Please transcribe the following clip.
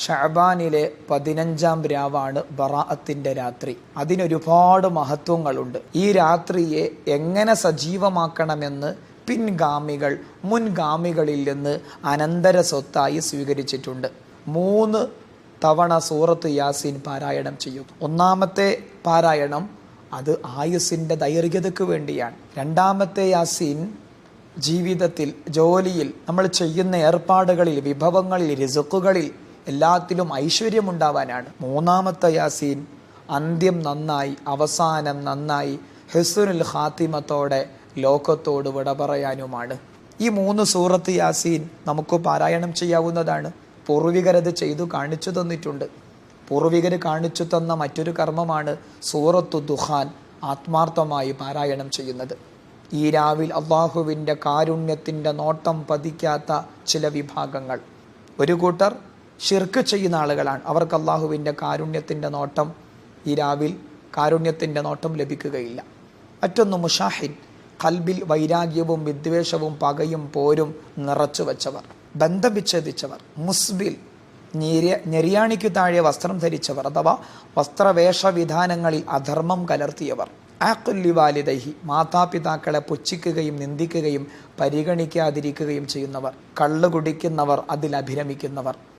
ഷഅബാനിലെ 15-ാം രാവാണ് ബറാഅത്തിൻ്റെ രാത്രി. അതിനൊരുപാട് മഹത്വങ്ങളുണ്ട്. ഈ രാത്രിയെ എങ്ങനെ സജീവമാക്കണമെന്ന് പിൻഗാമികൾ മുൻഗാമികളിൽ നിന്ന് അനന്തര സ്വത്തായി സ്വീകരിച്ചിട്ടുണ്ട്. 3 തവണ സൂറത്ത് യാസീൻ പാരായണം ചെയ്യുന്നു. ഒന്നാമത്തെ പാരായണം അത് ആയുസ്സിൻ്റെ ദൈർഘ്യതയ്ക്ക് വേണ്ടിയാണ്. രണ്ടാമത്തെ യാസീൻ ജീവിതത്തിൽ, ജോലിയിൽ, നമ്മൾ ചെയ്യുന്ന ഏർപ്പാടുകളിൽ, വിഭവങ്ങളിൽ, റിസ്ഖുകളിൽ എല്ലാത്തിലും ഐശ്വര്യമുണ്ടാവാനാണ്. മൂന്നാമത്തെ യാസീൻ അന്ത്യം നന്നായി, അവസാനം നന്നായി, ഹുസ്നുൽ ഖാത്തിമത്തോടെ ലോകത്തോട് വിട പറയാനുമാണ്. ഈ 3 സൂറത്ത് യാസീൻ നമുക്ക് പാരായണം ചെയ്യാവുന്നതാണ്. പൂർവികരത് ചെയ്തു കാണിച്ചു തന്നിട്ടുണ്ട്. പൂർവികർ കാണിച്ചു തന്ന മറ്റൊരു കർമ്മമാണ് സൂറത്തു ദുഖാൻ ആത്മാർത്ഥമായി പാരായണം ചെയ്യുന്നത്. ഈ രാവിൽ അള്ളാഹുവിൻ്റെ കാരുണ്യത്തിൻ്റെ നോട്ടം പതിക്കാത്ത ചില വിഭാഗങ്ങൾ, ഒരു കൂട്ടർ ഷിർക്ക് ചെയ്യുന്ന ആളുകളാണ്. അവർക്ക് അള്ളാഹുവിൻ്റെ കാരുണ്യത്തിൻ്റെ നോട്ടം, ഈ രാവിൽ കാരുണ്യത്തിൻ്റെ നോട്ടം ലഭിക്കുകയില്ല. മറ്റൊന്ന് മുഷാഹിൻ, ഖൽബിൽ വൈരാഗ്യവും വിദ്വേഷവും പകയും പോരും നിറച്ചു വെച്ചവർ, ബന്ധം വിച്ഛേദിച്ചവർ. മുസ്ബിൽ, ഞെരിയാണിക്കു താഴെ വസ്ത്രം ധരിച്ചവർ, അഥവാ വസ്ത്രവേഷവിധാനങ്ങളിൽ അധർമ്മം കലർത്തിയവർ. ആഖുല്ലി വാലിദൈഹി, മാതാപിതാക്കളെ പുച്ഛിക്കുകയും നിന്ദിക്കുകയും പരിഗണിക്കാതിരിക്കുകയും ചെയ്യുന്നവർ. കള്ളു കുടിക്കുന്നവർ, അതിൽ അഭിരമിക്കുന്നവർ.